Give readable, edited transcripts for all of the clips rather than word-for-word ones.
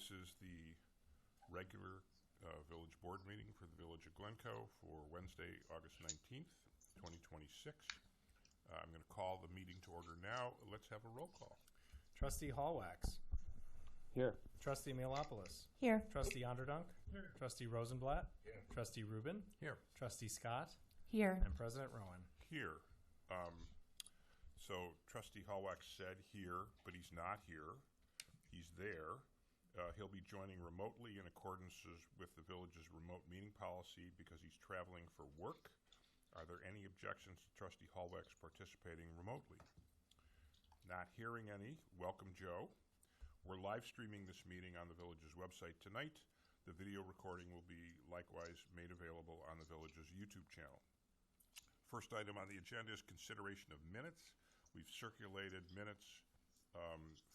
This is the regular village board meeting for the village of Glencoe for Wednesday, August 19th, 2026. I'm going to call the meeting to order now. Let's have a roll call. Trustee Hallwax. Here. Trustee Mealopoulos. Here. Trustee Onderdunk. Here. Trustee Rosenblatt. Here. Trustee Rubin. Here. Trustee Scott. Here. And President Rowan. Here. So Trustee Hallwax said here, but he's not here. He's there. He'll be joining remotely in accordance with the village's remote meeting policy because he's traveling for work. Are there any objections to Trustee Hallwax participating remotely? Not hearing any. Welcome, Joe. We're live streaming this meeting on the village's website tonight. The video recording will be likewise made available on the village's YouTube channel. First item on the agenda is consideration of minutes. We've circulated minutes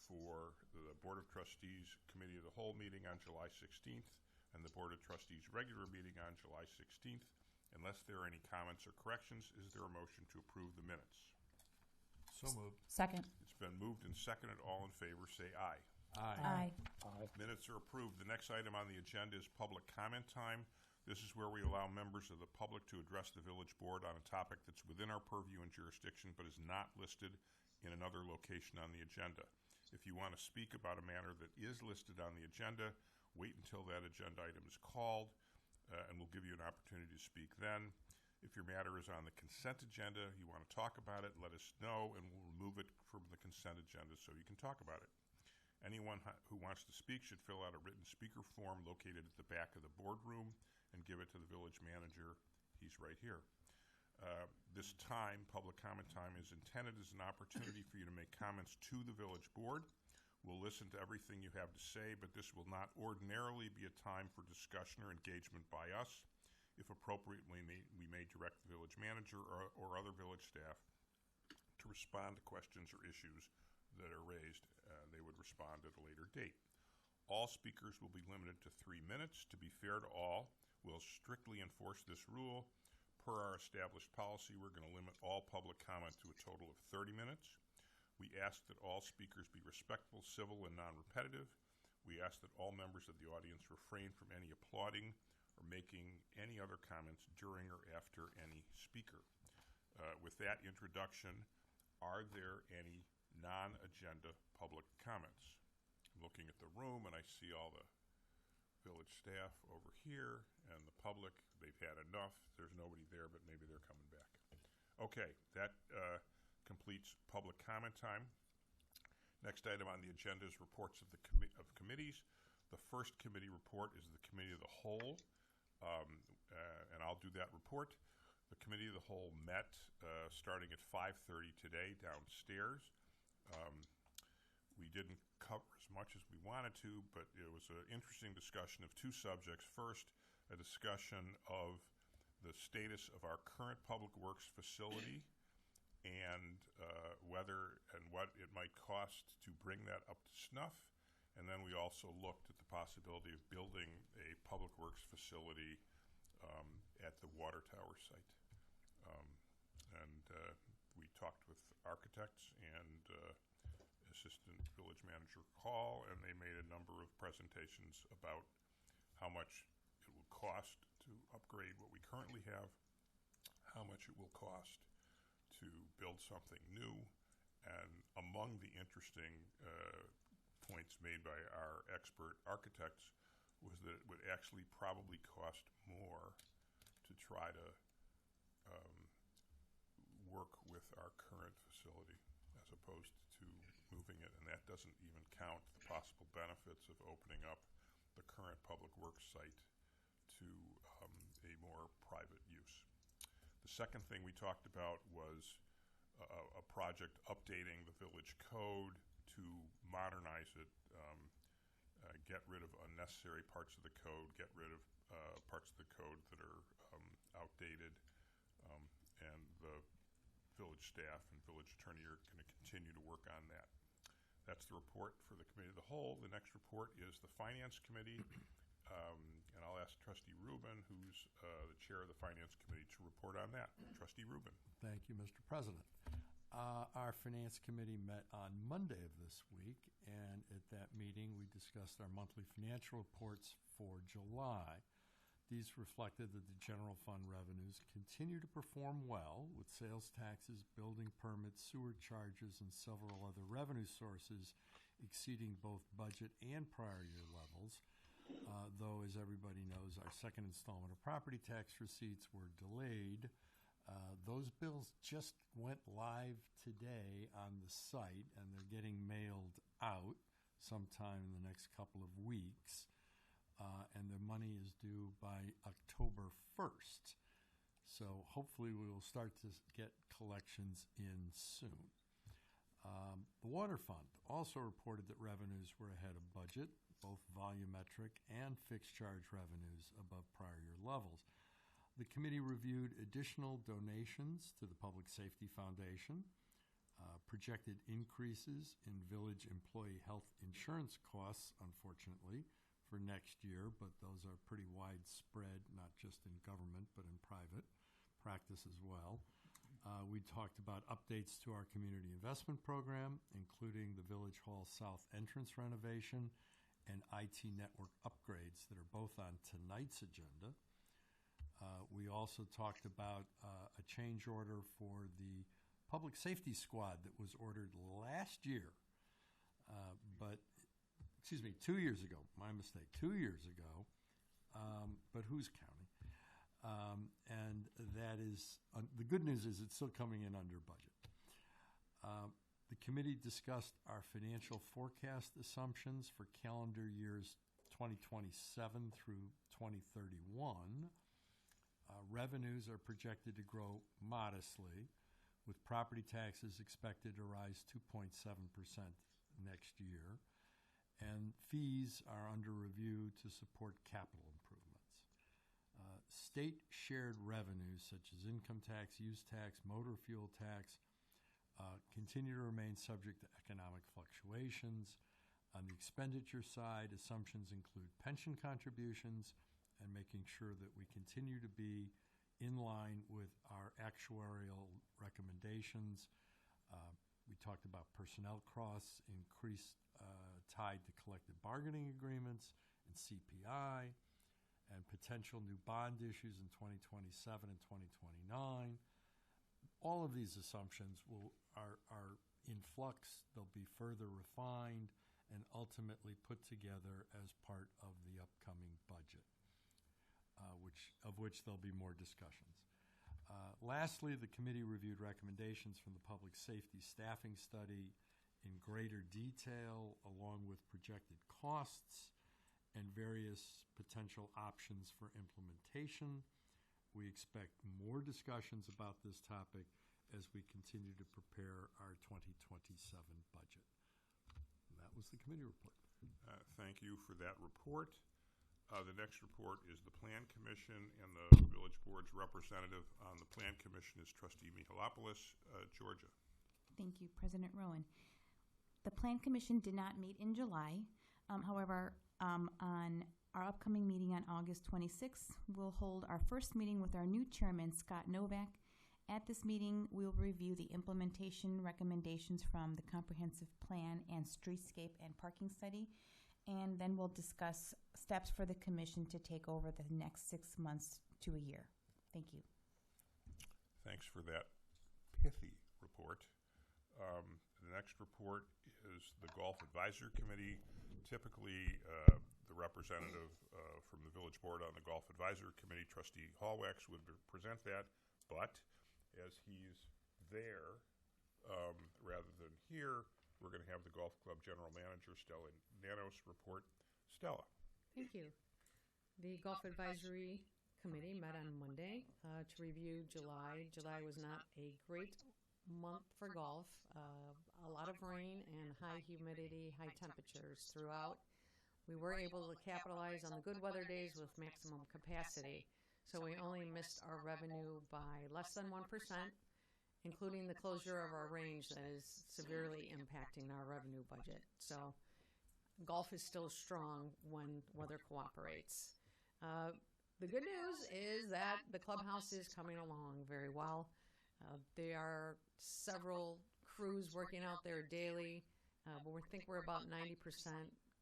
for the Board of Trustees Committee of the Whole meeting on July 16th and the Board of Trustees regular meeting on July 16th. Unless there are any comments or corrections, is there a motion to approve the minutes? So moved. Second. It's been moved and seconded. All in favor say aye. Aye. Aye. Minutes are approved. The next item on the agenda is public comment time. This is where we allow members of the public to address the village board on a topic that's within our purview and jurisdiction but is not listed in another location on the agenda. If you want to speak about a matter that is listed on the agenda, wait until that agenda item is called, and we'll give you an opportunity to speak then. If your matter is on the consent agenda, you want to talk about it, let us know, and we'll remove it from the consent agenda so you can talk about it. Anyone who wants to speak should fill out a written speaker form located at the back of the boardroom and give it to the village manager. He's right here. This time, public comment time, is intended as an opportunity for you to make comments to the village board. We'll listen to everything you have to say, but this will not ordinarily be a time for discussion or engagement by us. If appropriate, we may direct the village manager or other village staff to respond to questions or issues that are raised. They would respond at a later date. All speakers will be limited to 3 minutes. To be fair to all, we'll strictly enforce this rule. Per our established policy, we're going to limit all public comment to a total of 30 minutes. We ask that all speakers be respectful, civil, and non-repetitive. We ask that all members of the audience refrain from any applauding or making any other comments during or after any speaker. With that introduction, are there any non-agenda public comments? I'm looking at the room and I see all the village staff over here and the public. They've had enough. There's nobody there, but maybe they're coming back. Okay, that completes public comment time. Next item on the agenda is reports of the committees. The first committee report is the Committee of the Whole, and I'll do that report. The Committee of the Whole met starting at 5:30 today downstairs. We didn't cover as much as we wanted to, but it was an interesting discussion of two subjects. First, a discussion of the status of our current public works facility and whether and what it might cost to bring that up to snuff. And then we also looked at the possibility of building a public works facility at the water tower site. We talked with architects and Assistant Village Manager Hall, and they made a number of presentations about how much it will cost to upgrade what we currently have, how much it will cost to build something new, and among the interesting points made by our expert architects was that it would actually probably cost more to try to work with our current facility as opposed to moving it, and that doesn't even count the possible benefits of opening up the current public works site to a more private use. The second thing we talked about was a project updating the village code to modernize it, get rid of unnecessary parts of the code, get rid of parts of the code that are outdated, and the village staff and village attorney are going to continue to work on that. That's the report for the Committee of the Whole. The next report is the Finance Committee, and I'll ask Trustee Rubin, who's the chair of the Finance Committee, to report on that. Trustee Rubin. Thank you, Mr. President. Our Finance Committee met on Monday of this week, and at that meeting, we discussed our monthly financial reports for July. These reflected that the general fund revenues continue to perform well, with sales taxes, building permits, sewer charges, and several other revenue sources exceeding both budget and prior year levels. Though, as everybody knows, our second installment of property tax receipts were delayed. Those bills just went live today on the site, and they're getting mailed out sometime in the next couple of weeks. And the money is due by October 1st. So hopefully we will start to get collections in soon. The Water Fund also reported that revenues were ahead of budget, both volumetric and fixed charge revenues above prior year levels. The committee reviewed additional donations to the Public Safety Foundation, projected increases in village employee health insurance costs, unfortunately, for next year, but those are pretty widespread, not just in government, but in private practice as well. We talked about updates to our community investment program, including the Village Hall South entrance renovation and IT network upgrades that are both on tonight's agenda. We also talked about a change order for the public safety squad that was ordered last year, 2 years ago. My mistake, 2 years ago, but who's counting? And that is, the good news is it's still coming in under budget. The committee discussed our financial forecast assumptions for calendar years 2027 through 2031. Revenues are projected to grow modestly, with property taxes expected to rise 2.7% next year, and fees are under review to support capital improvements. State shared revenues such as income tax, use tax, motor fuel tax continue to remain subject to economic fluctuations. On the expenditure side, assumptions include pension contributions and making sure that we continue to be in line with our actuarial recommendations. We talked about personnel costs, increased tied to collective bargaining agreements and CPI, and potential new bond issues in 2027 and 2029. All of these assumptions are in flux. They'll be further refined and ultimately put together as part of the upcoming budget, of which there'll be more discussions. Lastly, the committee reviewed recommendations from the public safety staffing study in greater detail, along with projected costs and various potential options for implementation. We expect more discussions about this topic as we continue to prepare our 2027 budget. And that was the committee report. Thank you for that report. The next report is the Plan Commission, and the Village Board's representative on the Plan Commission is Trustee Mihalopoulos. Georgia. Thank you, President Rowan. The Plan Commission did not meet in July. However, on our upcoming meeting on August 26th, we'll hold our first meeting with our new chairman, Scott Novak. At this meeting, we'll review the implementation recommendations from the Comprehensive Plan and Streetscape and Parking Study, and then we'll discuss steps for the Commission to take over the next 6 months to a year. Thank you. Thanks for that pithy report. The next report is the Golf Advisory Committee. Typically, the representative from the Village Board on the Golf Advisory Committee, Trustee Hallwax, would present that, but as he's there rather than here, we're going to have the Golf Club General Manager, Stella Nanos, report. Stella. Thank you. The Golf Advisory Committee met on Monday to review July. July was not a great month for golf. A lot of rain and high humidity, high temperatures throughout. We were able to capitalize on the good weather days with maximum capacity. So we only missed our revenue by less than 1%, including the closure of our range that is severely impacting our revenue budget. So golf is still strong when weather cooperates. The good news is that the clubhouse is coming along very well. There are several crews working out there daily, but we think we're about 90%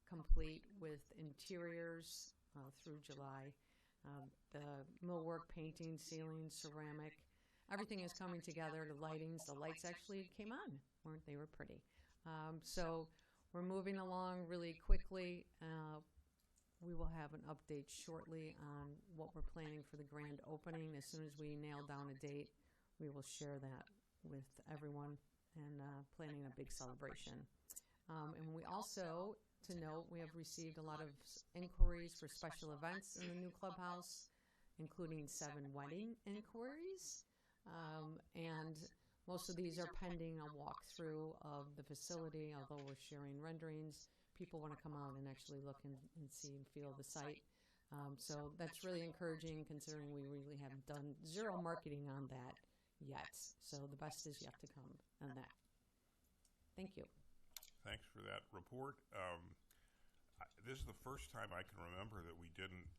complete with interiors through July. The millwork, painting, ceiling, ceramic, everything is coming together. The lights actually came on. They were pretty. So we're moving along really quickly. We will have an update shortly on what we're planning for the grand opening. As soon as we nail down a date, we will share that with everyone and planning a big celebration. And we also, to note, we have received a lot of inquiries for special events in the new clubhouse, including 7 wedding inquiries. And most of these are pending a walkthrough of the facility, although we're sharing renderings. People want to come out and actually look and see and feel the site. So that's really encouraging, considering we really have done zero marketing on that yet. So the best is yet to come on that. Thank you. Thanks for that report. This is the first time I can remember that we didn't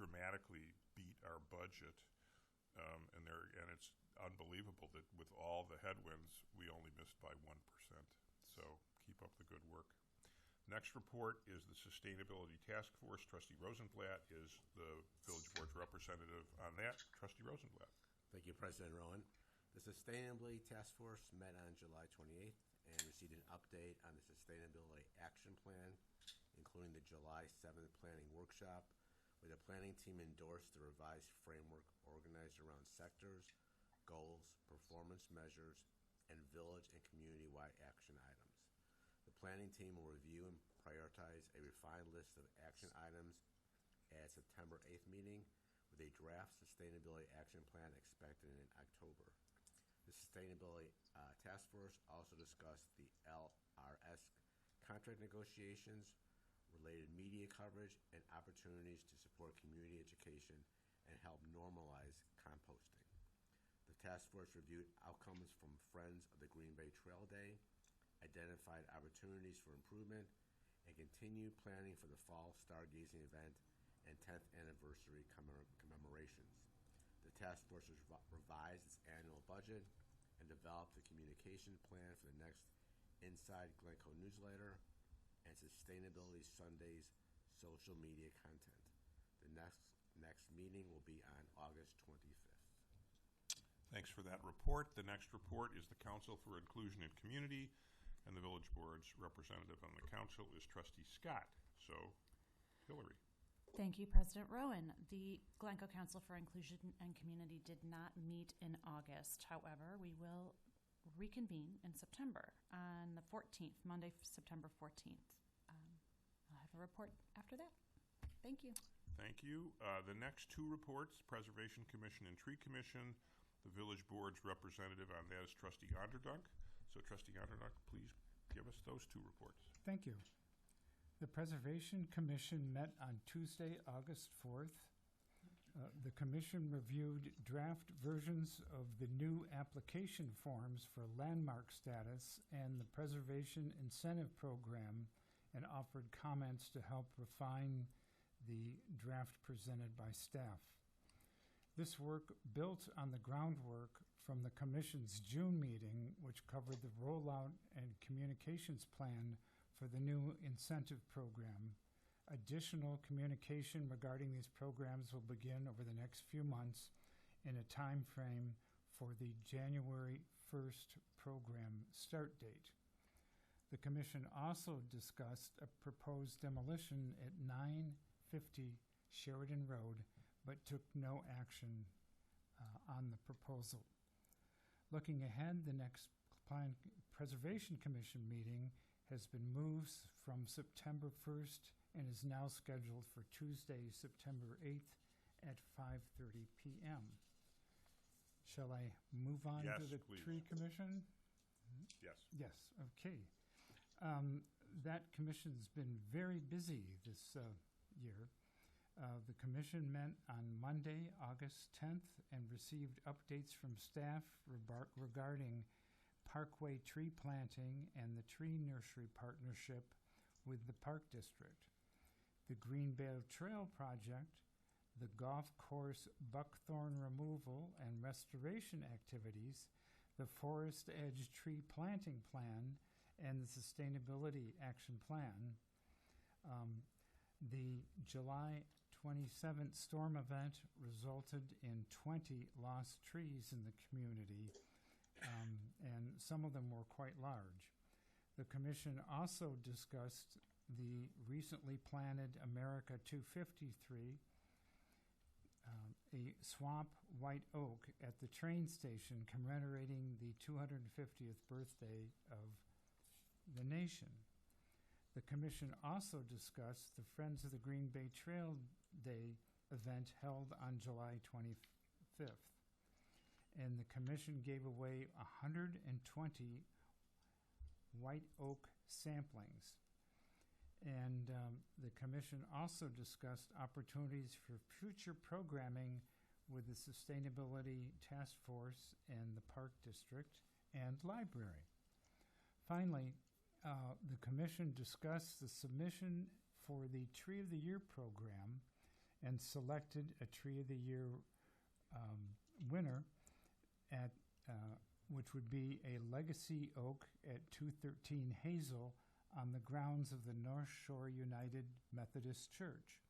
dramatically beat our budget, and it's unbelievable that with all the headwinds, we only missed by 1%. So keep up the good work. Next report is the Sustainability Task Force. Trustee Rosenblatt is the Village Board's representative on that. Trustee Rosenblatt. Thank you, President Rowan. The Sustainability Task Force met on July 28th and received an update on the Sustainability Action Plan, including the July 7th planning workshop, where the planning team endorsed the revised framework organized around sectors, goals, performance measures, and village and community-wide action items. The planning team will review and prioritize a refined list of action items at September 8th meeting, with a draft Sustainability Action Plan expected in October. The Sustainability Task Force also discussed the LRS contract negotiations, related media coverage, and opportunities to support community education and help normalize composting. The task force reviewed outcomes from Friends of the Green Bay Trail Day, identified opportunities for improvement, and continued planning for the fall stargazing event and 10th anniversary commemorations. The task force revised its annual budget and developed a communication plan for the next Inside Glencoe newsletter and Sustainability Sunday's social media content. The next meeting will be on August 25th. Thanks for that report. The next report is the Council for Inclusion and Community, and the Village Board's representative on the council is Trustee Scott. So, Hillary. Thank you, President Rowan. The Glencoe Council for Inclusion and Community did not meet in August. However, we will reconvene in September on the 14th, Monday, September 14th. I'll have a report after that. Thank you. Thank you. The next two reports, Preservation Commission and Tree Commission. The Village Board's representative on that is Trustee Onderdunk. So, Trustee Onderdunk, please give us those two reports. Thank you. The Preservation Commission met on Tuesday, August 4th. The Commission reviewed draft versions of the new application forms for landmark status and the Preservation Incentive Program and offered comments to help refine the draft presented by staff. This work built on the groundwork from the Commission's June meeting, which covered the rollout and communications plan for the new incentive program. Additional communication regarding these programs will begin over the next few months in a time frame for the January 1st program start date. The Commission also discussed a proposed demolition at 950 Sheridan Road, but took no action on the proposal. Looking ahead, the next Preservation Commission meeting has been moved from September 1st and is now scheduled for Tuesday, September 8th at 5:30 p.m. Shall I move on Yes, to the please. Tree Commission? Yes. Yes, okay. That commission's been very busy this year. The commission met on Monday, August 10th, and received updates from staff regarding parkway tree planting and the tree nursery partnership with the Park District. The Green Bay Trail project, the golf course buckthorn removal and restoration activities, the Forest Edge Tree Planting Plan, and the Sustainability Action Plan. The July 27th storm event resulted in 20 lost trees in the community, and some of them were quite large. The commission also discussed the recently planted America 253, a swamp white oak at the train station commemorating the 250th birthday of the nation. The commission also discussed the Friends of the Green Bay Trail Day event held on July 25th. And the commission gave away 120 white oak samplings. And the commission also discussed opportunities for future programming with the Sustainability Task Force and the Park District and Library. Finally, the commission discussed the submission for the Tree of the Year program and selected a Tree of the Year winner at which would be a legacy oak at 213 Hazel on the grounds of the North Shore United Methodist Church.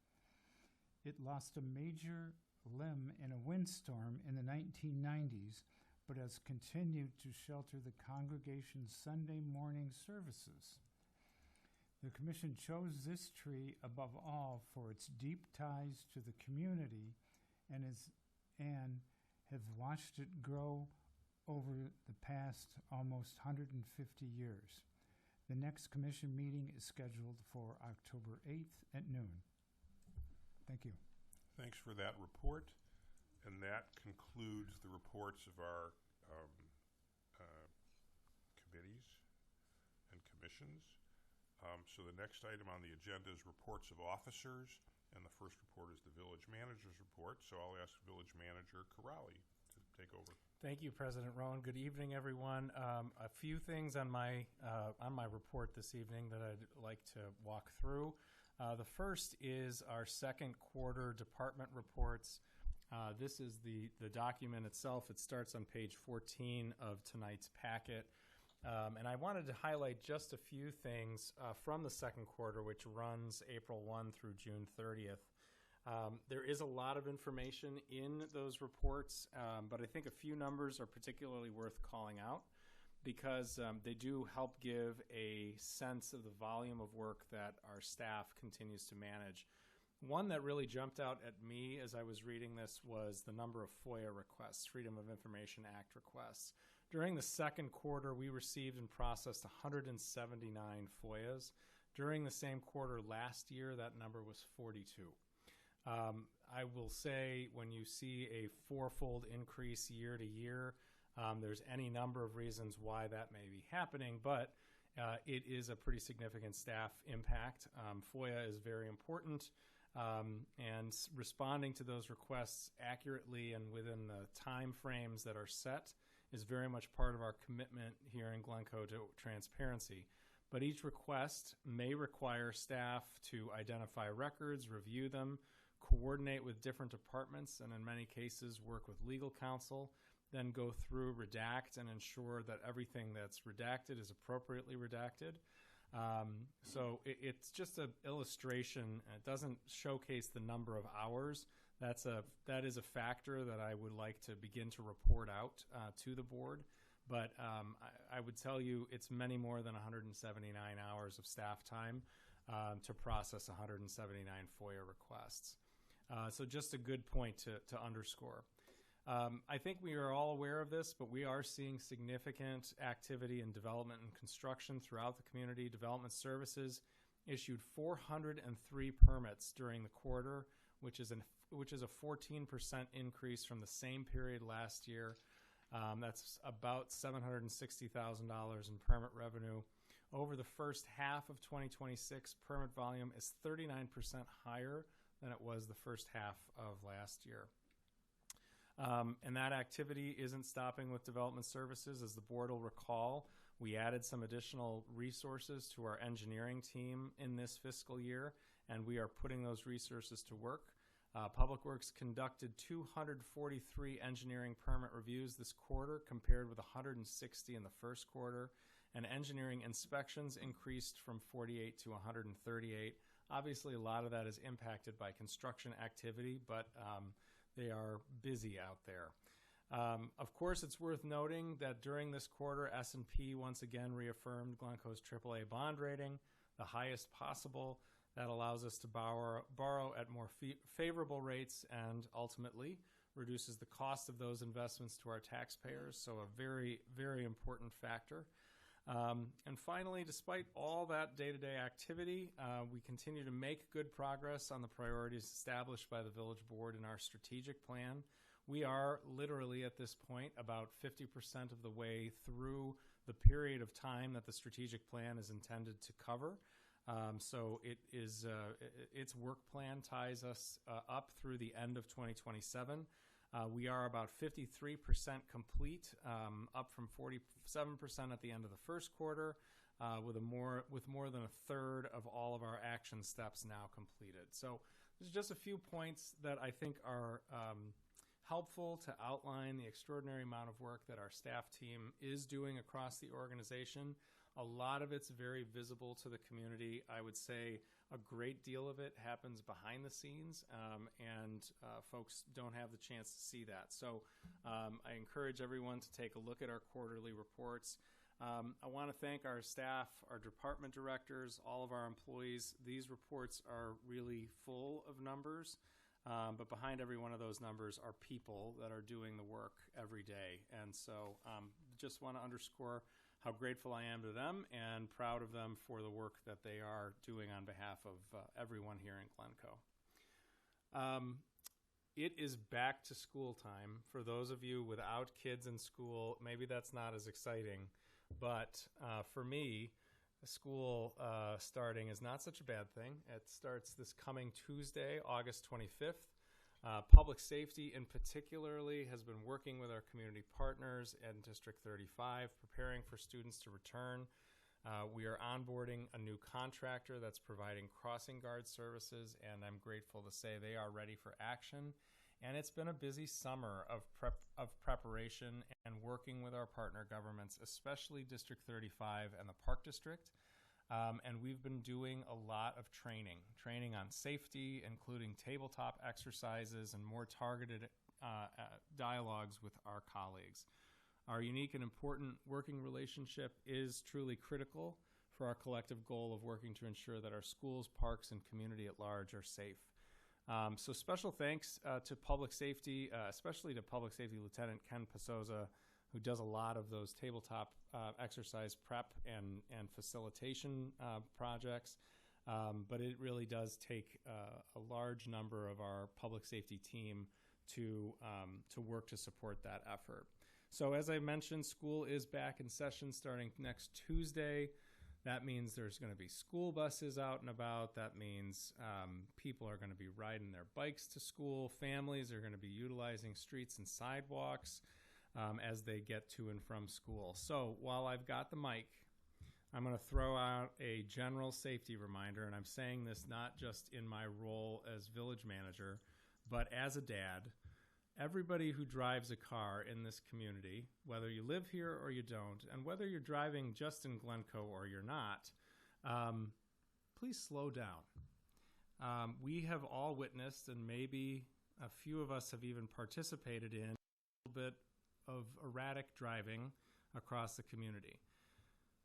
It lost a major limb in a windstorm in the 1990s, but has continued to shelter the congregation's Sunday morning services. The commission chose this tree above all for its deep ties to the community and have watched it grow over the past almost 150 years. The next commission meeting is scheduled for October 8th at noon. Thank you. Thanks for that report. And that concludes the reports of our committees and commissions. So the next item on the agenda is reports of officers, and the first report is the village manager's report. So I'll ask Village Manager Corrali to take over. Thank you, President Rowan. Good evening, everyone. A few things on my report this evening that I'd like to walk through. The first is our second quarter department reports. This is the document itself. It starts on page 14 of tonight's packet. And I wanted to highlight just a few things from the second quarter, which runs April 1 through June 30th. There is a lot of information in those reports, but I think a few numbers are particularly worth calling out because they do help give a sense of the volume of work that our staff continues to manage. One that really jumped out at me as I was reading this was the number of FOIA requests, Freedom of Information Act requests. During the second quarter, we received and processed 179 FOIAs. During the same quarter last year, that number was 42. I will say when you see a fourfold increase year to year, there's any number of reasons why that may be happening, but it is a pretty significant staff impact. FOIA is very important, and responding to those requests accurately and within the time frames that are set is very much part of our commitment here in Glencoe to transparency. But each request may require staff to identify records, review them, coordinate with different departments, and in many cases work with legal counsel, then go through, redact, and ensure that everything that's redacted is appropriately redacted. So it's just an illustration. It doesn't showcase the number of hours. That is a factor that I would like to begin to report out to the board. But I would tell you it's many more than 179 hours of staff time to process 179 FOIA requests. So just a good point to underscore. I think we are all aware of this, but we are seeing significant activity in development and construction throughout the community. Development Services issued 403 permits during the quarter, which is a 14% increase from the same period last year. That's about $760,000 in permit revenue. Over the first half of 2026, permit volume is 39% higher than it was the first half of last year. And that activity isn't stopping with Development Services. As the board will recall, we added some additional resources to our engineering team in this fiscal year, and we are putting those resources to work. Public Works conducted 243 engineering permit reviews this quarter compared with 160 in the first quarter, and engineering inspections increased from 48 to 138. Obviously, a lot of that is impacted by construction activity, but they are busy out there. Of course, it's worth noting that during this quarter, S&P once again reaffirmed Glencoe's AAA bond rating, the highest possible. That allows us to borrow at more favorable rates and ultimately reduces the cost of those investments to our taxpayers. So a very, very important factor. And finally, despite all that day-to-day activity, we continue to make good progress on the priorities established by the Village Board in our strategic plan. We are literally at this point about 50% of the way through the period of time that the strategic plan is intended to cover. So it is its work plan ties us up through the end of 2027. We are about 53% complete, up from 47% at the end of the first quarter, with more than a third of all of our action steps now completed. So there's just a few points that I think are helpful to outline the extraordinary amount of work that our staff team is doing across the organization. A lot of it's very visible to the community. I would say a great deal of it happens behind the scenes, and folks don't have the chance to see that. So I encourage everyone to take a look at our quarterly reports. I want to thank our staff, our department directors, all of our employees. These reports are really full of numbers, but behind every one of those numbers are people that are doing the work every day. And so just want to underscore how grateful I am to them and proud of them for the work that they are doing on behalf of everyone here in Glencoe. It is back to school time. For those of you without kids in school, maybe that's not as exciting, but for me, school starting is not such a bad thing. It starts this coming Tuesday, August 25th. Public safety in particularly has been working with our community partners in District 35, preparing for students to return. We are onboarding a new contractor that's providing crossing guard services, and I'm grateful to say they are ready for action. And it's been a busy summer of preparation and working with our partner governments, especially District 35 and the Park District. And we've been doing a lot of training on safety, including tabletop exercises and more targeted dialogues with our colleagues. Our unique and important working relationship is truly critical for our collective goal of working to ensure that our schools, parks, and community at large are safe. So special thanks to public safety, especially to Public Safety Lieutenant Ken Pasoza, who does a lot of those tabletop exercise prep and facilitation projects. But it really does take a large number of our public safety team to work to support that effort. So as I mentioned, school is back in session starting next Tuesday. That means there's going to be school buses out and about. That means people are going to be riding their bikes to school. Families are going to be utilizing streets and sidewalks as they get to and from school. So while I've got the mic, I'm going to throw out a general safety reminder, and I'm saying this not just in my role as village manager, but as a dad. Everybody who drives a car in this community, whether you live here or you don't, and whether you're driving just in Glencoe or you're not, please slow down. We have all witnessed, and maybe a few of us have even participated in, a little bit of erratic driving across the community.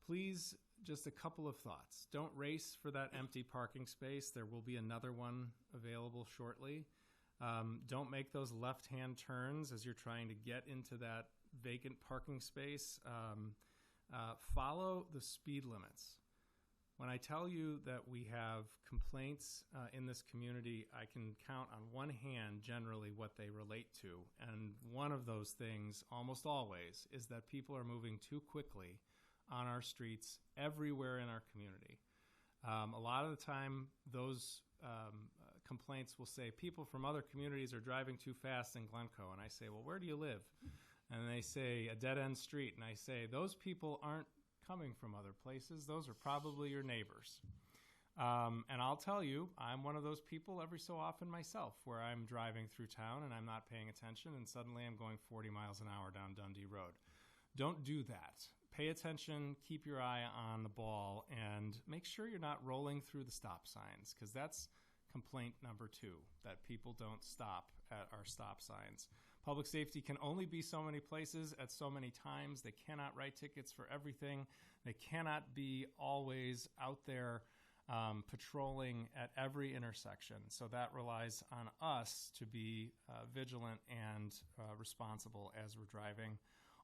Please, just a couple of thoughts. Don't race for that empty parking space. There will be another one available shortly. Don't make those left-hand turns as you're trying to get into that vacant parking space. Follow the speed limits. When I tell you that we have complaints in this community, I can count on one hand generally what they relate to. And one of those things, almost always, is that people are moving too quickly on our streets everywhere in our community. A lot of the time, those complaints will say people from other communities are driving too fast in Glencoe. And I say, well, where do you live? And they say a dead-end street. And I say, those people aren't coming from other places. Those are probably your neighbors. And I'll tell you, I'm one of those people every so often myself where I'm driving through town and I'm not paying attention and suddenly I'm going 40 miles an hour down Dundee Road. Don't do that. Pay attention, keep your eye on the ball, and make sure you're not rolling through the stop signs, because that's complaint number 2, that people don't stop at our stop signs. Public safety can only be so many places at so many times. They cannot write tickets for everything. They cannot be always out there patrolling at every intersection. So that relies on us to be vigilant and responsible as we're driving.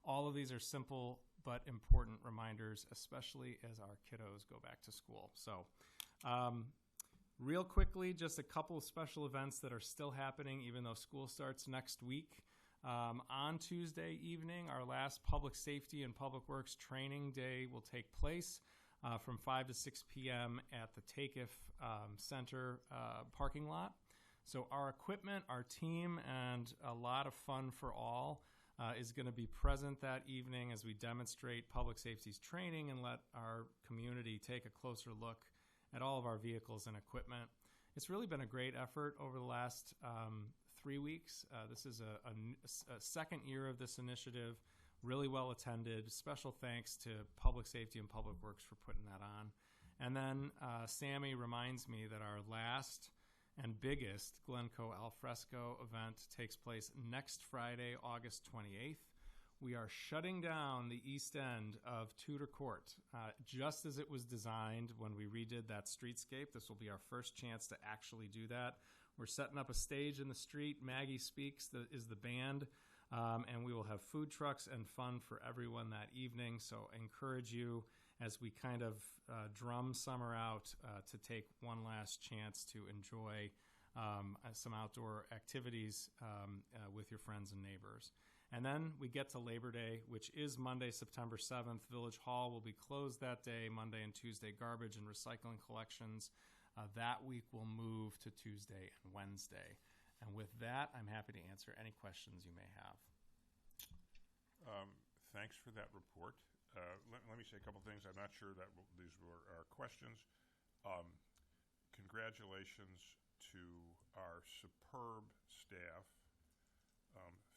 All of these are simple but important reminders, especially as our kiddos go back to school. So real quickly, just a couple of special events that are still happening even though school starts next week. On Tuesday evening, our last Public Safety and Public Works Training Day will take place from 5 to 6 p.m. at the Takeif Center parking lot. So our equipment, our team, and a lot of fun for all is going to be present that evening as we demonstrate public safety's training and let our community take a closer look at all of our vehicles and equipment. It's really been a great effort over the last 3 weeks. This is a second year of this initiative, really well attended. Special thanks to Public Safety and Public Works for putting that on. And then Sammy reminds me that our last and biggest Glencoe Alfresco event takes place next Friday, August 28th. We are shutting down the east end of Tudor Court, just as it was designed when we redid that streetscape. This will be our first chance to actually do that. We're setting up a stage in the street. Maggie Speaks is the band, and we will have food trucks and fun for everyone that evening. So I encourage you, as we kind of drum summer out, to take one last chance to enjoy some outdoor activities with your friends and neighbors. And then we get to Labor Day, which is Monday, September 7th. Village Hall will be closed that day. Monday and Tuesday, garbage and recycling collections. That week will move to Tuesday and Wednesday. And with that, I'm happy to answer any questions you may have. Thanks for that report. Let me say a couple things. I'm not sure that these were our questions. Congratulations to our superb staff,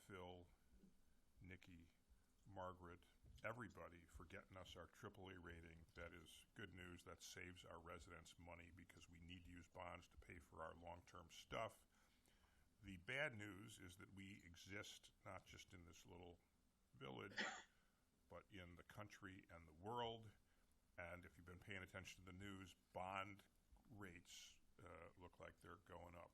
Phil, Nikki, Margaret, everybody for getting us our AAA rating. That is good news. That saves our residents money because we need to use bonds to pay for our long-term stuff. The bad news is that we exist not just in this little village, but in the country and the world. And if you've been paying attention to the news, bond rates look like they're going up.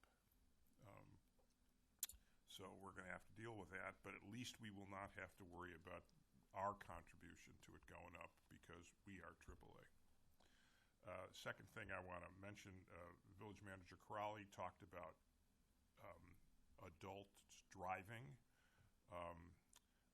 So we're going to have to deal with that, but at least we will not have to worry about our contribution to it going up because we are AAA. Second thing I want to mention, Village Manager Crowley talked about adult driving.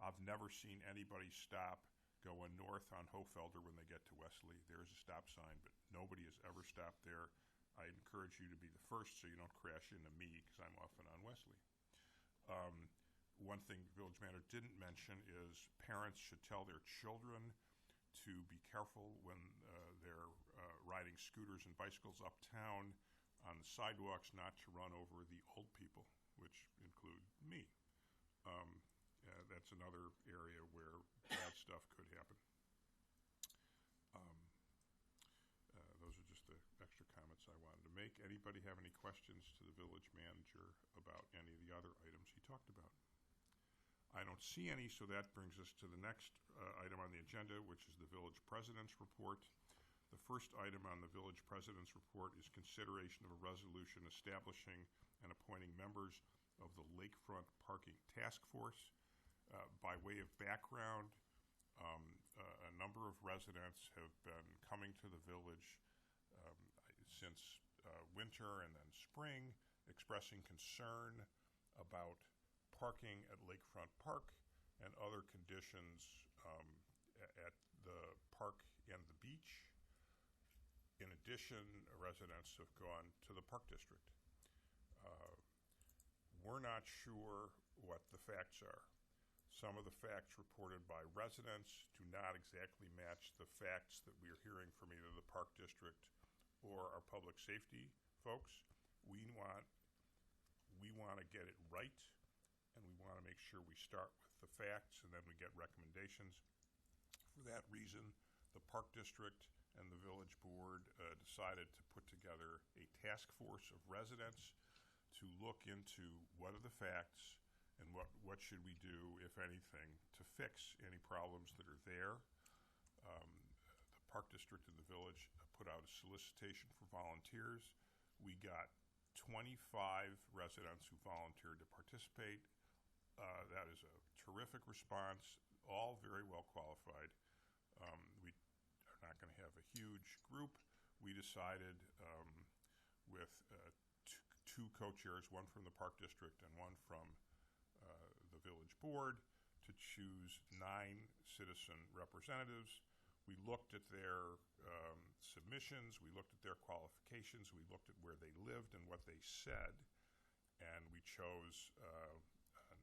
I've never seen anybody stop going north on Hofelder when they get to Wesley. There is a stop sign, but nobody has ever stopped there. I encourage you to be the first so you don't crash into me because I'm often on Wesley. One thing the village manager didn't mention is parents should tell their children to be careful when they're riding scooters and bicycles uptown on the sidewalks, not to run over the old people, which include me. That's another area where bad stuff could happen. Those are just the extra comments I wanted to make. Anybody have any questions to the village manager about any of the other items he talked about? I don't see any, so that brings us to the next item on the agenda, which is the village president's report. The first item on the village president's report is consideration of a resolution establishing and appointing members of the Lakefront Parking Task Force. By way of background, a number of residents have been coming to the village since winter and then spring, expressing concern about parking at Lakefront Park and other conditions at the park and the beach. In addition, residents have gone to the Park District. We're not sure what the facts are. Some of the facts reported by residents do not exactly match the facts that we are hearing from either the Park District or our public safety folks. We want to get it right, and we want to make sure we start with the facts and then we get recommendations. For that reason, the Park District and the Village Board decided to put together a task force of residents to look into what are the facts and what should we do, if anything, to fix any problems that are there. The Park District and the Village put out a solicitation for volunteers. We got 25 residents who volunteered to participate. That is a terrific response, all very well qualified. We are not going to have a huge group. We decided with two co-chairs, one from the Park District and one from the Village Board, to choose 9 citizen representatives. We looked at their submissions, we looked at their qualifications, we looked at where they lived and what they said, and we chose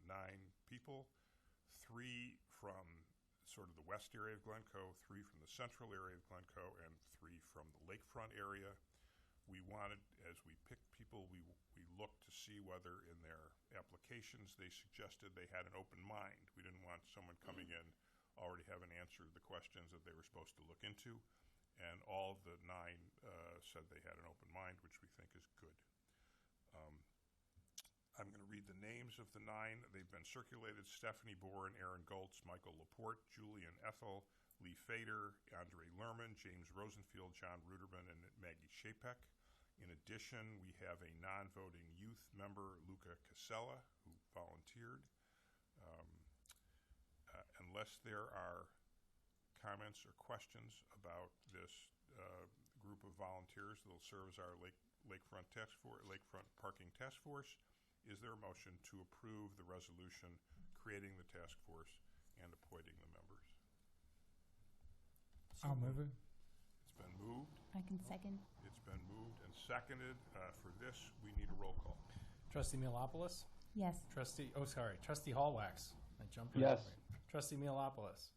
9 people, 3 from sort of the west area of Glencoe, 3 from the central area of Glencoe, and 3 from the lakefront area. We wanted, as we picked people, we looked to see whether in their applications they suggested they had an open mind. We didn't want someone coming in already having answered the questions that they were supposed to look into, and all of the 9 said they had an open mind, which we think is good. I'm going to read the names of the 9. They've been circulated: Stephanie Bourne, Aaron Goltz, Michael Laporte, Julian Ethel, Lee Fader, Andre Lerman, James Rosenfield, John Ruderman, and Maggie Shapek. In addition, we have a non-voting youth member, Luca Casella, who volunteered. Unless there are comments or questions about this group of volunteers that will serve as our lakefront parking task force, is there a motion to approve the resolution creating the task force and appointing the members? I'll move it. It's been moved. I can second. It's been moved and seconded. For this, we need a roll call. Trustee Mealopoulos? Yes. Trustee Hallwax. I jumped Yes. right over. Trustee Mealopoulos?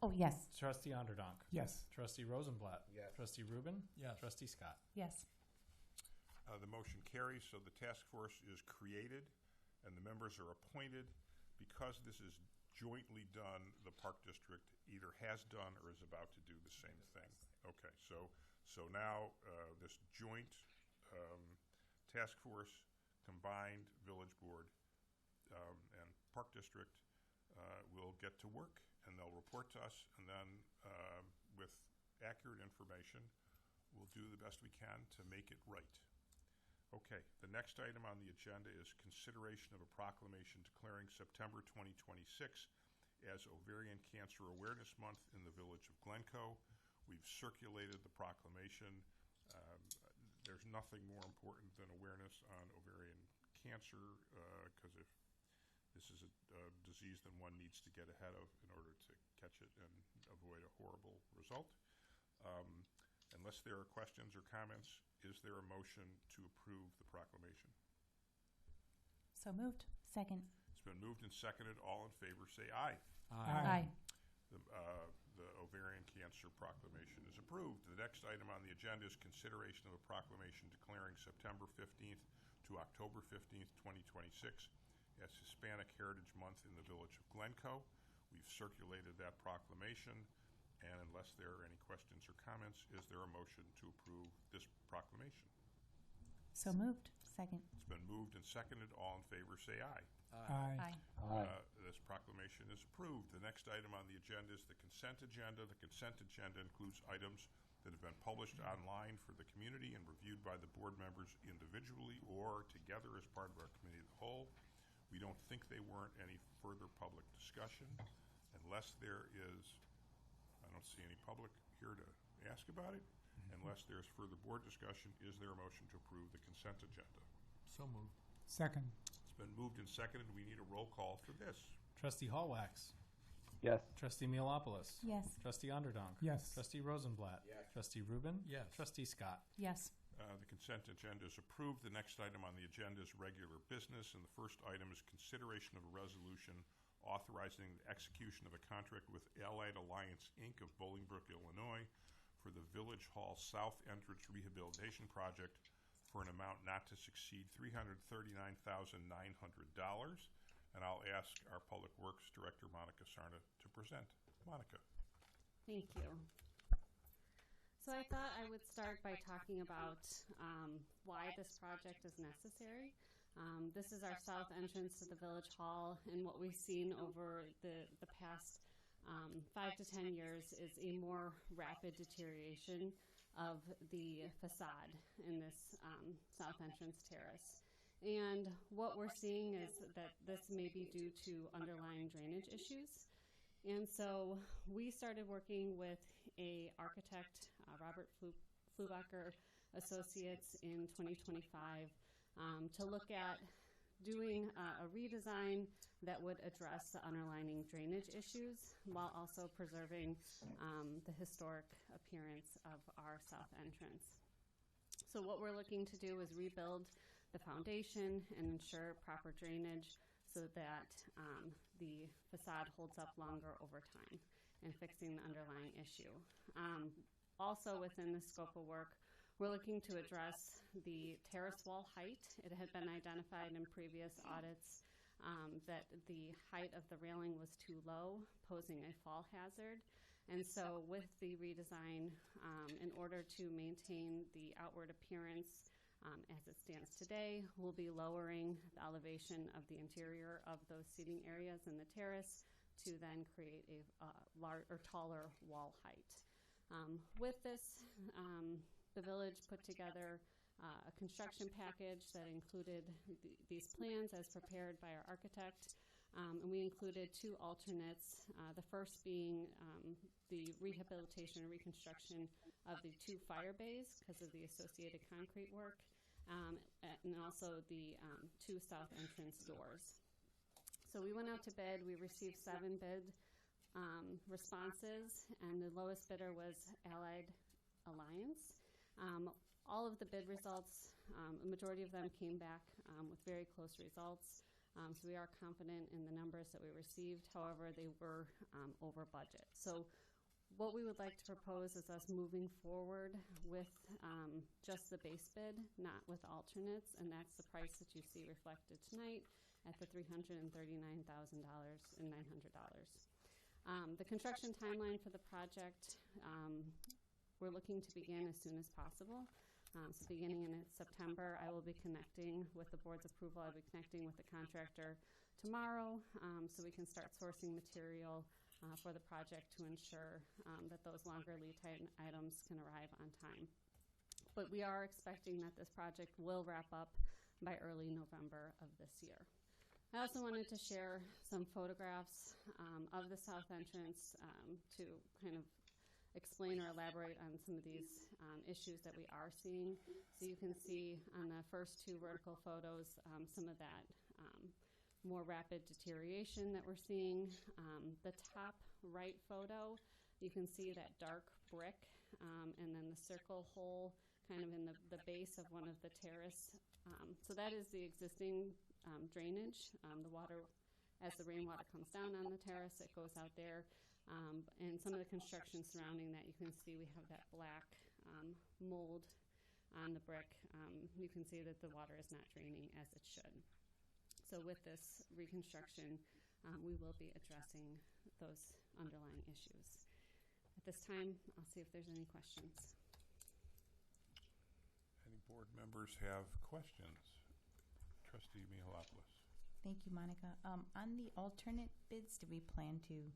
Oh, yes. Trustee Onderdonk? Yes. Trustee Rosenblatt? Yes. Trustee Rubin? Yes. Trustee Scott? Yes. The motion carries, so the task force is created and the members are appointed. Because this is jointly done, the Park District either has done or is about to do the same thing. Okay, so now this joint task force, combined Village Board and Park District will get to work, and they'll report to us, and then with accurate information, we'll do the best we can to make it right. Okay, the next item on the agenda is consideration of a proclamation declaring September 2026 as Ovarian Cancer Awareness Month in the Village of Glencoe. We've circulated the proclamation. There's nothing more important than awareness on ovarian cancer, because if this is a disease that one needs to get ahead of in order to catch it and avoid a horrible result. Unless there are questions or comments, is there a motion to approve the proclamation? So moved. Second. It's been moved and seconded. All in favor say aye. Aye. The ovarian cancer proclamation is approved. The next item on the agenda is consideration of a proclamation declaring September 15th to October 15th, 2026 as Hispanic Heritage Month in the Village of Glencoe. We've circulated that proclamation, and unless there are any questions or comments, is there a motion to approve this proclamation? So moved. Second. It's been moved and seconded. All in favor say aye. Aye. Aye. This proclamation is approved. The next item on the agenda is the consent agenda. The consent agenda includes items that have been published online for the community and reviewed by the board members individually or together as part of our committee of the whole. We don't think they warrant any further public discussion. Unless there is, I don't see any public here to ask about it. Unless there's further board discussion, is there a motion to approve the consent agenda? So moved. Second. It's been moved and seconded. We need a roll call for this. Trustee Hallwax? Yes. Trustee Mealopoulos? Yes. Trustee Onderdonk? Yes. Trustee Rosenblatt? Yes. Trustee Rubin? Yes. Trustee Scott? Yes. The consent agenda is approved. The next item on the agenda is regular business, and the first item is consideration of a resolution authorizing the execution of a contract with Allied Alliance, Inc. of Bolingbrook, Illinois, for the Village Hall South Entrance Rehabilitation Project for an amount not to succeed $339,900. And I'll ask our Public Works Director, Monica Sarna, to present. Monica. Thank you. So I thought I would start by talking about why this project is necessary. This is our south entrance to the Village Hall, and what we've seen over the past 5 to 10 years is a more rapid deterioration of the facade in this south entrance terrace. And what we're seeing is that this may be due to underlying drainage issues. And so we started working with a architect, Robert Flubacher Associates, in 2025 to look at doing a redesign that would address the underlying drainage issues while also preserving the historic appearance of our south entrance. So what we're looking to do is rebuild the foundation and ensure proper drainage so that the facade holds up longer over time, and fixing the underlying issue. Also within the scope of work, we're looking to address the terrace wall height. It had been identified in previous audits that the height of the railing was too low, posing a fall hazard. And so with the redesign, in order to maintain the outward appearance as it stands today, we'll be lowering the elevation of the interior of those seating areas in the terrace to then create a taller wall height. With this, the village put together a construction package that included these plans as prepared by our architect, and we included 2 alternates, the first being the rehabilitation and reconstruction of the 2 fire bays because of the associated concrete work, and also the 2 south entrance doors. So we went out to bid. We received 7 bid responses, and the lowest bidder was Allied Alliance. All of the bid results, a majority of them came back with very close results. So we are confident in the numbers that we received. However, they were over budget. So what we would like to propose is us moving forward with just the base bid, not with alternates, and that's the price that you see reflected tonight at the $339,900. The construction timeline for the project, we're looking to begin as soon as possible. So beginning in September, I will be connecting with the board's approval. I'll be connecting with the contractor tomorrow so we can start sourcing material for the project to ensure that those longer lead time items can arrive on time. But we are expecting that this project will wrap up by early November of this year. I also wanted to share some photographs of the south entrance to kind of explain or elaborate on some of these issues that we are seeing. So you can see on the first 2 vertical photos some of that more rapid deterioration that we're seeing. The top right photo, you can see that dark brick and then the circle hole kind of in the base of one of the terrace. So that is the existing drainage. The water, as the rainwater comes down on the terrace, it goes out there. And some of the construction surrounding that, you can see we have that black mold on the brick. You can see that the water is not draining as it should. So with this reconstruction, we will be addressing those underlying issues. At this time, I'll see if there's any questions. Any board members have questions? Trustee Mihalopoulos. Thank you, Monica. On the alternate bids, do we plan to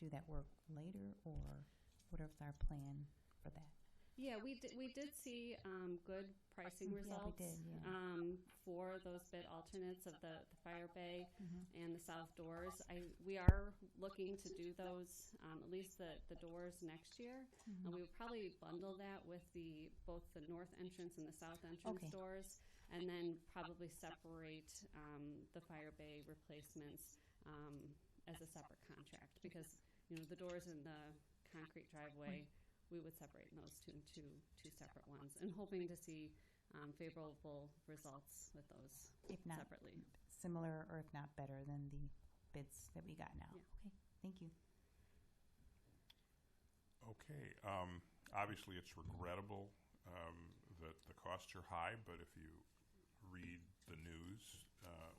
do that work later, or what is our plan for that? Yeah, we did see good pricing results Yeah, we did, yeah. For those bid alternates of the fire bay and the south doors. We are looking to do those, at least the doors next year. And we would probably bundle that with both the north entrance and the south entrance doors, and then probably separate the fire bay replacements as a separate contract, because the doors in the concrete driveway, we would separate those two separate ones, and hoping to see favorable results with those If not separately. similar, or if not better than the bids that we got now. Yeah. Okay, thank you. Okay. Obviously, it's regrettable that the costs are high, but if you read the news,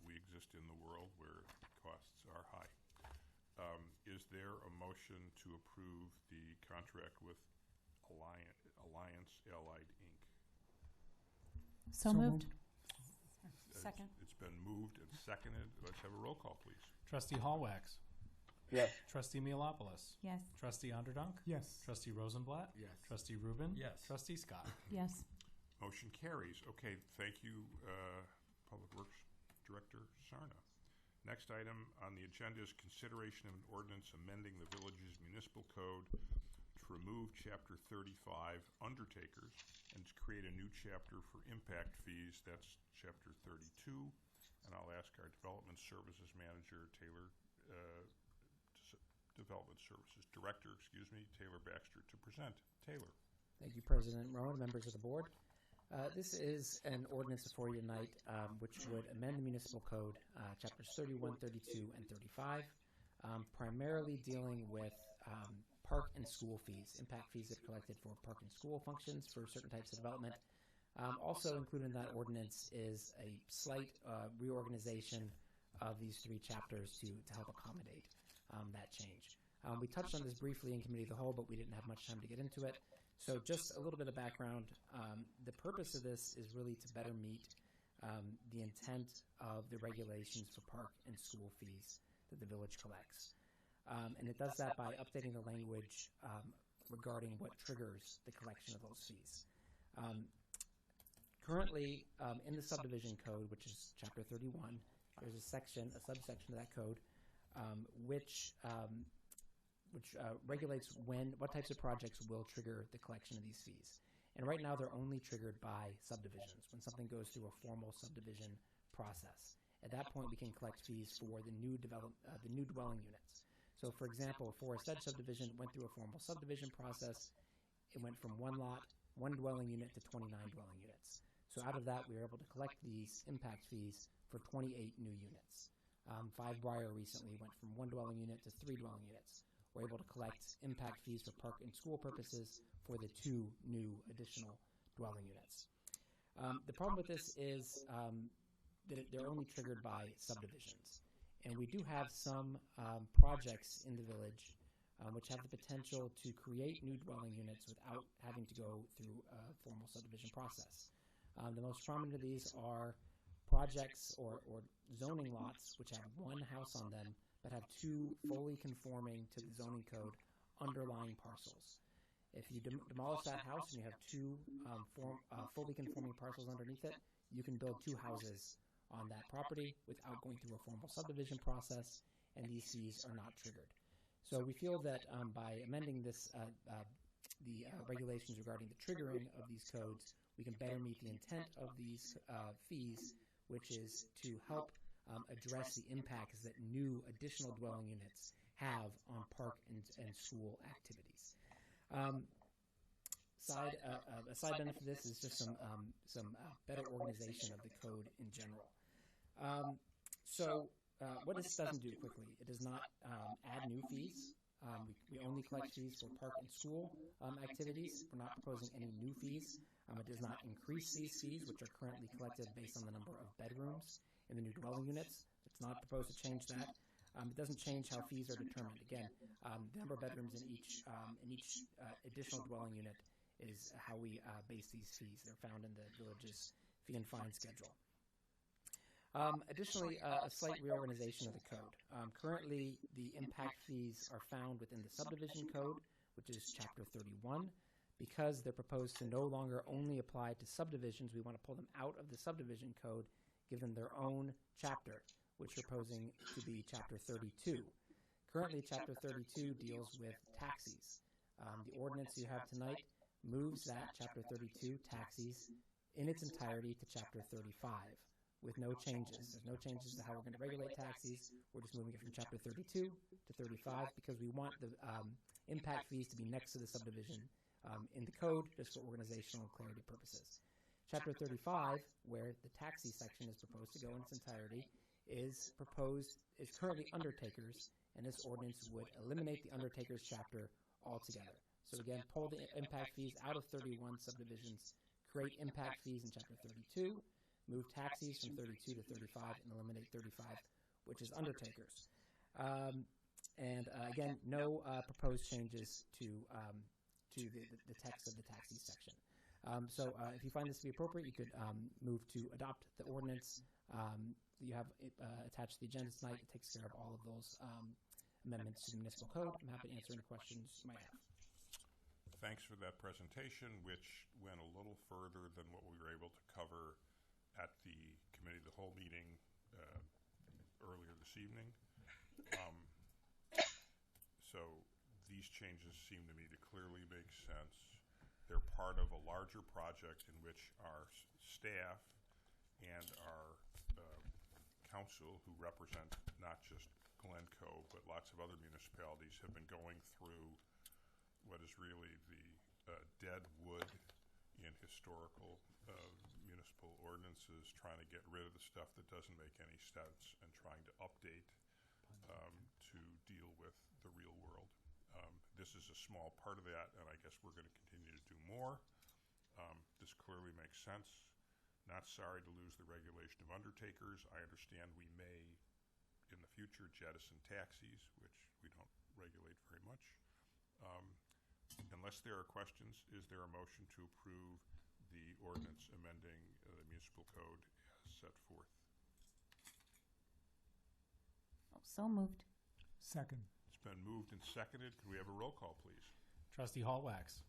we exist in the world where costs are high. Is there a motion to approve the contract with Alliance Allied, Inc.? So moved. Second. It's been moved and seconded. Let's have a roll call, please. Trustee Hallwax. Yes. Trustee Mealopoulos. Yes. Trustee Onderdunk. Yes. Trustee Rosenblatt. Yes. Trustee Rubin. Yes. Trustee Scott. Yes. Motion carries. Okay, thank you, Public Works Director Sarna. Next item on the agenda is consideration of an ordinance amending the village's municipal code to remove Chapter 35, Undertakers, and to create a new chapter for impact fees. That's Chapter 32. And I'll ask our Development Services Manager, Development Services Director, Taylor Baxter, to present. Taylor. Thank you, President Rowan, members of the board. This is an ordinance before you tonight which would amend the municipal code, chapters 31, 32, and 35, primarily dealing with park and school fees, impact fees that are collected for park and school functions for certain types of development. Also included in that ordinance is a slight reorganization of these three chapters to help accommodate that change. We touched on this briefly in Committee of the Whole, but we didn't have much time to get into it. So just a little bit of background. The purpose of this is really to better meet the intent of the regulations for park and school fees that the village collects. And it does that by updating the language regarding what triggers the collection of those fees. Currently, in the subdivision code, which is Chapter 31, there's a subsection of that code, which regulates what types of projects will trigger the collection of these fees. And right now, they're only triggered by subdivisions, when something goes through a formal subdivision process. At that point, we can collect fees for the new dwelling units. So, for example, Forest Edge subdivision went through a formal subdivision process. It went from one lot, one dwelling unit to 29 dwelling units. So out of that, we were able to collect these impact fees for 28 new units. Five Briar recently went from one dwelling unit to 3 dwelling units. We're able to collect impact fees for park and school purposes for the 2 new additional dwelling units. The problem with this is that they're only triggered by subdivisions. And we do have some projects in the village which have the potential to create new dwelling units without having to go through a formal subdivision process. The most prominent of these are projects or zoning lots which have one house on them but have 2 fully conforming to the zoning code underlying parcels. If you demolish that house and you have 2 fully conforming parcels underneath it, you can build 2 houses on that property without going through a formal subdivision process, and these fees are not triggered. So we feel that by amending the regulations regarding the triggering of these codes, we can better meet the intent of these fees, which is to help address the impacts that new additional dwelling units have on park and school activities. A side benefit of this is just some better organization of the code in general. What this doesn't do quickly, it does not add new fees. We only collect fees for park and school activities. We're not proposing any new fees. It does not increase these fees, which are currently collected based on the number of bedrooms in the new dwelling units. It's not proposed to change that. It doesn't change how fees are determined. Again, the number of bedrooms in each additional dwelling unit is how we base these fees. They're found in the village's fee and fine schedule. Additionally, a slight reorganization of the code. Currently, the impact fees are found within the subdivision code, which is Chapter 31. Because they're proposed to no longer only apply to subdivisions, we want to pull them out of the subdivision code, give them their own chapter, which we're proposing to be Chapter 32. Currently, Chapter 32 deals with taxis. The ordinance you have tonight moves that Chapter 32, taxis, in its entirety to Chapter 35 with no changes. There's no changes to how we're going to regulate taxis. We're just moving it from Chapter 32 to 35 because we want the impact fees to be next to the subdivision in the code just for organizational and clarity purposes. Chapter 35, where the taxi section is proposed to go in its entirety, is currently undertakers, and this ordinance would eliminate the undertakers chapter altogether. So again, pull the impact fees out of 31 subdivisions, create impact fees in Chapter 32, move taxis from 32 to 35, and eliminate 35, which is undertakers. Again, no proposed changes to the text of the taxi section. If you find this to be appropriate, you could move to adopt the ordinance. You have attached to the agenda tonight. It takes care of all of those amendments to the municipal code. I'm happy to answer any questions you might have. Thanks for that presentation, which went a little further than what we were able to cover at the committee of the whole meeting earlier this evening. So these changes seem to me to clearly make sense. They're part of a larger project in which our staff and our council, who represent not just Glencoe but lots of other municipalities, have been going through what is really the dead wood in historical municipal ordinances, trying to get rid of the stuff that doesn't make any sense and trying to update to deal with the real world. This is a small part of that, and I guess we're going to continue to do more. This clearly makes sense. Not sorry to lose the regulation of undertakers. I understand we may, in the future, jettison taxis, which we don't regulate very much. Unless there are questions, is there a motion to approve the ordinance amending the municipal code as set forth? So moved. Second. It's been moved and seconded. Can we have a roll call, please? Trustee Hallwax.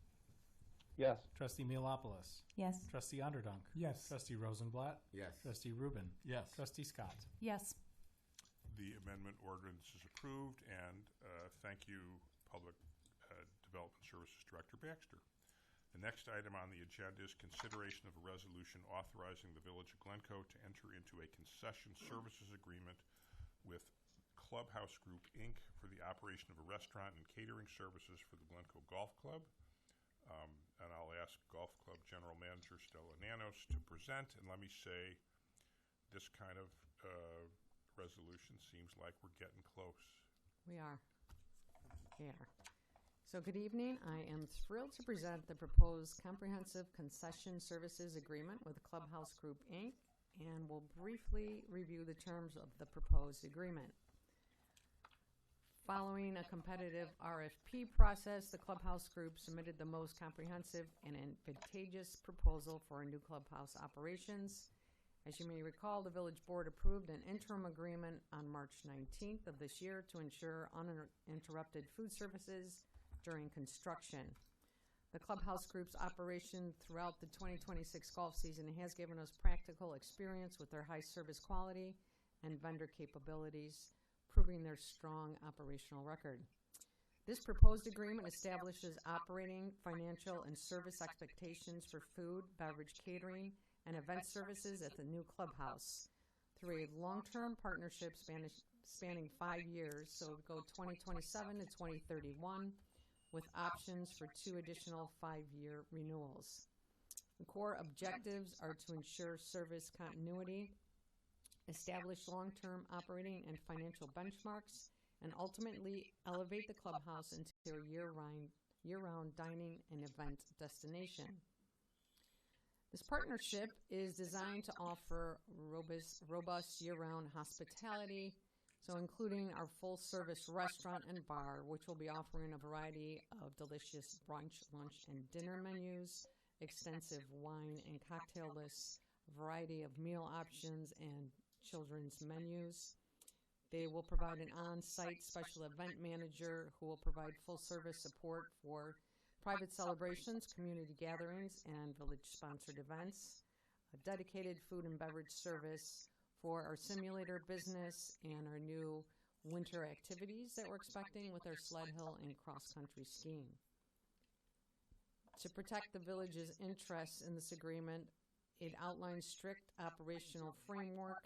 Yes. Trustee Mealopoulos. Yes. Trustee Underdunk. Yes. Trustee Rosenblatt. Yes. Trustee Rubin. Yes. Trustee Scott. Yes. The amendment ordinance is approved, and thank you, Public Development Services Director Baxter. The next item on the agenda is consideration of a resolution authorizing the Village of Glencoe to enter into a concession services agreement with Clubhouse Group, Inc. for the operation of a restaurant and catering services for the Glencoe Golf Club. And I'll ask Golf Club General Manager Stella Nanos to present. And let me say, this kind of resolution seems like we're getting close. We are. So good evening. I am thrilled to present the proposed comprehensive concession services agreement with Clubhouse Group, Inc., and will briefly review the terms of the proposed agreement. Following a competitive RFP process, the Clubhouse Group submitted the most comprehensive and advantageous proposal for new clubhouse operations. As you may recall, the Village Board approved an interim agreement on March 19th of this year to ensure uninterrupted food services during construction. The Clubhouse Group's operation throughout the 2026 golf season has given us practical experience with their high service quality and vendor capabilities, proving their strong operational record. This proposed agreement establishes operating, financial, and service expectations for food, beverage, catering, and event services at the new clubhouse through a long-term partnership spanning 5 years, so it would go 2027 to 2031, with options for 2 additional 5-year renewals. The core objectives are to ensure service continuity, establish long-term operating and financial benchmarks, and ultimately elevate the clubhouse into a year-round dining and event destination. This partnership is designed to offer robust year-round hospitality, so including our full-service restaurant and bar, which will be offering a variety of delicious brunch, lunch, and dinner menus, extensive wine and cocktail lists, a variety of meal options, and children's menus. They will provide an on-site special event manager who will provide full-service support for private celebrations, community gatherings, and village-sponsored events, a dedicated food and beverage service for our simulator business and our new winter activities that we're expecting with our sled hill and cross-country skiing. To protect the village's interests in this agreement, it outlines strict operational framework.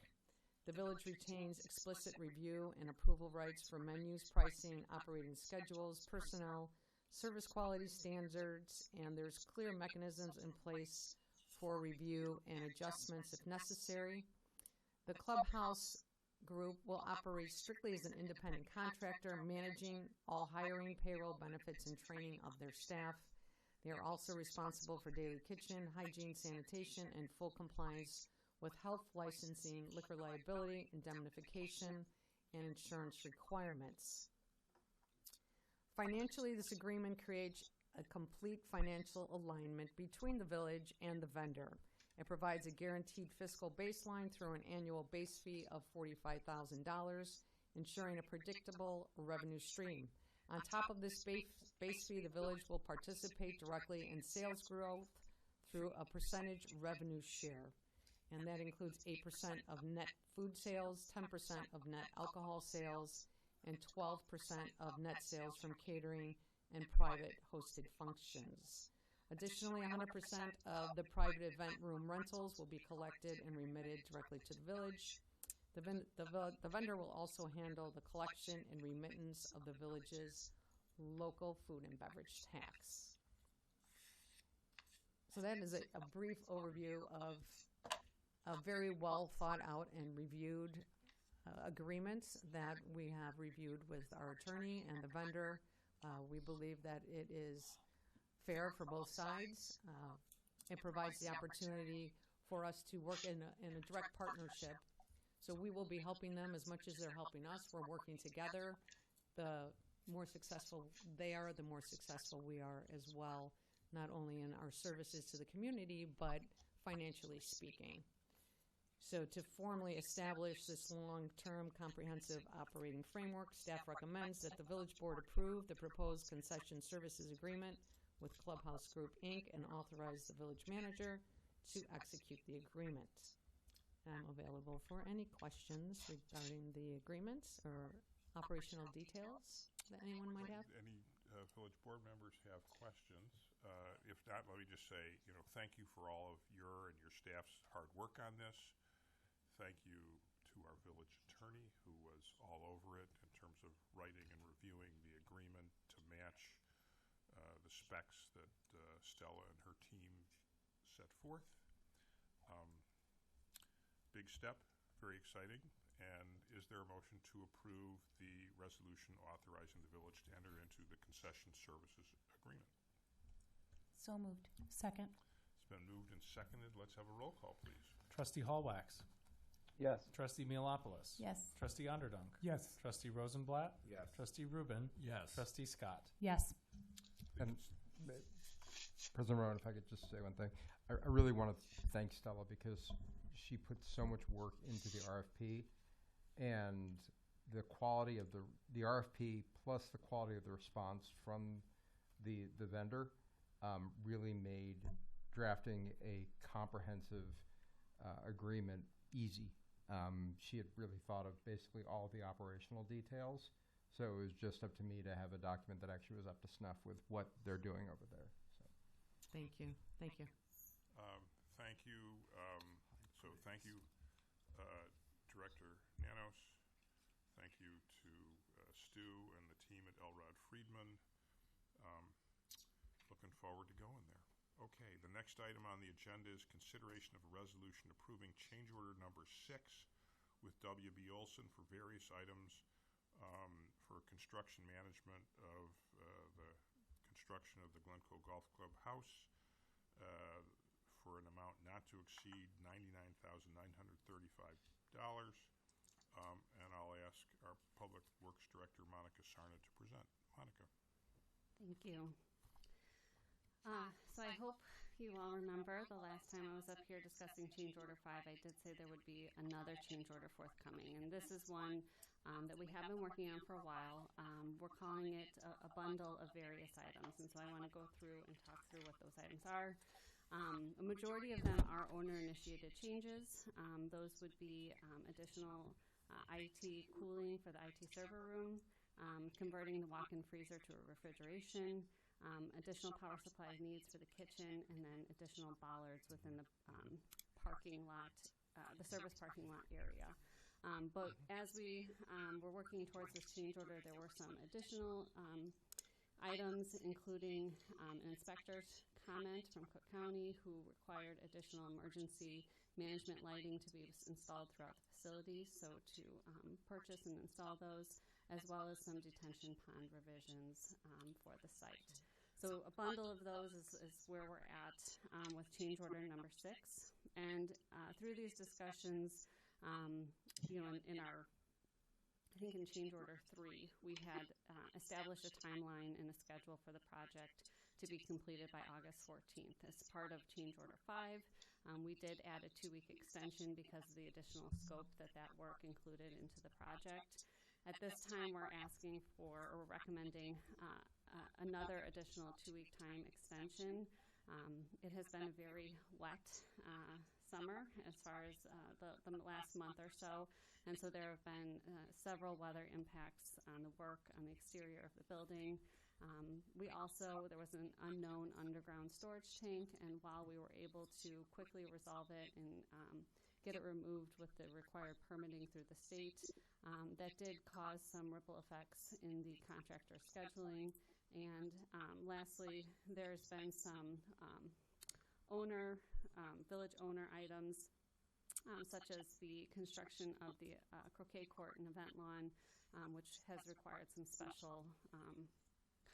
The village retains explicit review and approval rights for menus, pricing, operating schedules, personnel, service quality standards, and there's clear mechanisms in place for review and adjustments if necessary. The clubhouse Group will operate strictly as an independent contractor, managing all hiring, payroll, benefits, and training of their staff. They are also responsible for daily kitchen, hygiene, sanitation, and full compliance with health licensing, liquor liability, indemnification, and insurance requirements. Financially, this agreement creates a complete financial alignment between the village and the vendor. It provides a guaranteed fiscal baseline through an annual base fee of $45,000, ensuring a predictable revenue stream. On top of this base fee, the village will participate directly in sales growth through a percentage revenue share. And that includes 8% of net food sales, 10% of net alcohol sales, and 12% of net sales from catering and private hosted functions. Additionally, 100% of the private event room rentals will be collected and remitted directly to the village. The vendor will also handle the collection and remittance of the village's local food and beverage tax. So that is a brief overview of a very well thought out and reviewed agreements that we have reviewed with our attorney and the vendor. We believe that it is fair for both sides. It provides the opportunity for us to work in a direct partnership. So we will be helping them as much as they're helping us. We're working together. The more successful they are, the more successful we are as well, not only in our services to the community, but financially speaking. So to formally establish this long-term comprehensive operating framework, staff recommends that the village board approve the proposed concession services agreement with Clubhouse Group, Inc., and authorize the village manager to execute the agreement. I'm available for any questions regarding the agreements or operational details that anyone might have. Any village board members have questions? If not, let me just say, thank you for all of your and your staff's hard work on this. Thank you to our village attorney who was all over it in terms of writing and reviewing the agreement to match the specs that Stella and her team set forth. Big step, very exciting. And is there a motion to approve the resolution authorizing the village to enter into the concession services agreement? So moved. Second. It's been moved and seconded. Let's have a roll call, please. Trustee Hallwax. Yes. Trustee Mealopoulos. Yes. Trustee Underdunk. Yes. Trustee Rosenblatt. Yes. Trustee Rubin. Yes. Trustee Scott. Yes. And President Rowan, if I could just say one thing. I really want to thank Stella because she put so much work into the RFP, and the quality of the RFP plus the quality of the response from the vendor really made drafting a comprehensive agreement easy. She had really thought of basically all of the operational details, so it was just up to me to have a document that actually was up to snuff with what they're doing over there. So. Thank you. Thank you. Thank you. So thank you, Director Nanos. Thank you to Stu and the team at Elrod Friedman. Looking forward to going there. Okay, the next item on the agenda is consideration of a resolution approving change order number 6 with W.B. Olson for various items for construction management of the construction of the Glencoe Golf Club house for an amount not to exceed $99,935. And I'll ask our Public Works Director, Monica Sarna, to present. Monica. Thank you. So I hope you all remember the last time I was up here discussing change order 5, I did say there would be another change order forthcoming. And this is one that we have been working on for a while. We're calling it a bundle of various items. And so I want to go through and talk through what those items are. A majority of them are owner-initiated changes. Those would be additional IT cooling for the IT server room, converting the walk-in freezer to a refrigeration, additional power supply needs for the kitchen, and then additional bollards within the parking lot, the service parking lot area. But as we were working towards this change order, there were some additional items, including an inspector's comment from Cook County who required additional emergency management lighting to be installed throughout the facility, so to purchase and install those, as well as some detention pond revisions for the site. So a bundle of those is where we're at with change order number 6. And through these discussions, in our, I think in change order 3, we had established a timeline and a schedule for the project to be completed by August 14th. As part of change order 5, we did add a 2-week extension because of the additional scope that work included into the project. At this time, we're asking for, or recommending, another additional 2-week time extension. It has been a very wet summer as far as the last month or so, and so there have been several weather impacts on the work on the exterior of the building. There was an unknown underground storage tank, and while we were able to quickly resolve it and get it removed with the required permitting through the state, that did cause some ripple effects in the contractor scheduling. And lastly, there's been some village owner items, such as the construction of the croquet court and event lawn, which has required some special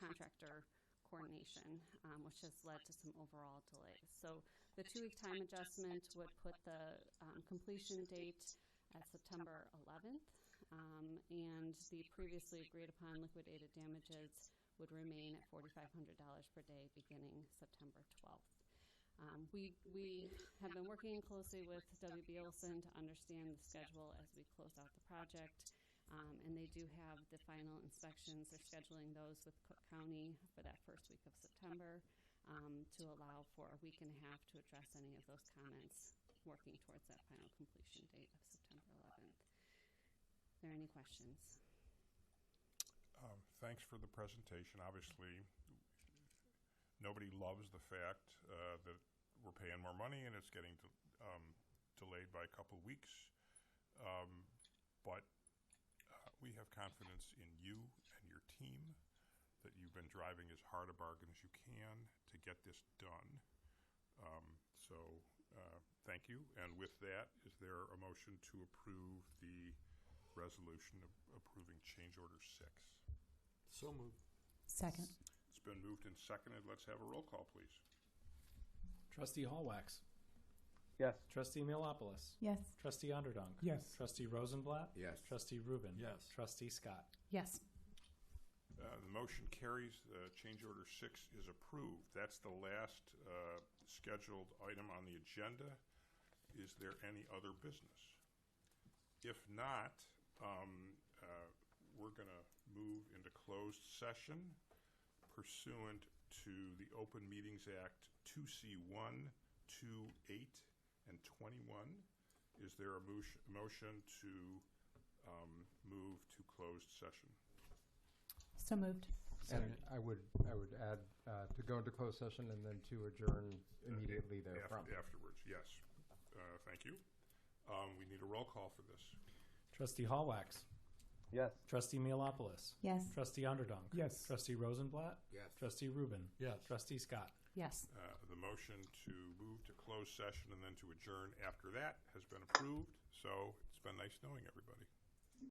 contractor coordination, which has led to some overall delays. So the 2-week time adjustment would put the completion date at September 11th, and the previously agreed upon liquidated damages would remain at $4,500 per day beginning September 12th. We have been working closely with W.B. Olson to understand the schedule as we close out the project, and they do have the final inspections. They're scheduling those with Cook County for that first week of September to allow for a week and a half to address any of those comments, working towards that final completion date of September 11th. Are there any questions? Thanks for the presentation. Obviously, nobody loves the fact that we're paying more money and it's getting delayed by a couple of weeks. But we have confidence in you and your team that you've been driving as hard a bargain as you can to get this done. Thank you. And with that, is there a motion to approve the resolution approving change order 6? So moved. Second. It's been moved and seconded. Let's have a roll call, please. Trustee Hallwax. Yes. Trustee Milopoulos. Yes. Trustee Underdunk. Yes. Trustee Rosenblatt. Yes. Trustee Rubin. Yes. Trustee Scott. Yes. The motion carries. Change order 6 is approved. That's the last scheduled item on the agenda. Is there any other business? If not, we're going to move into closed session pursuant to the Open Meetings Act 2C1, 2, 8, and 21. Is there a motion to move to closed session? So moved. And I would add to go into closed session and then to adjourn immediately therefrom. Afterwards, yes. Thank you. We need a roll call for this. Trustee Hallwax. Yes. Trustee Milopoulos. Yes. Trustee Underdunk. Yes. Trustee Rosenblatt. Yes. Trustee Rubin. Yes. Trustee Scott. Yes. The motion to move to closed session and then to adjourn after that has been approved. So it's been nice knowing everybody.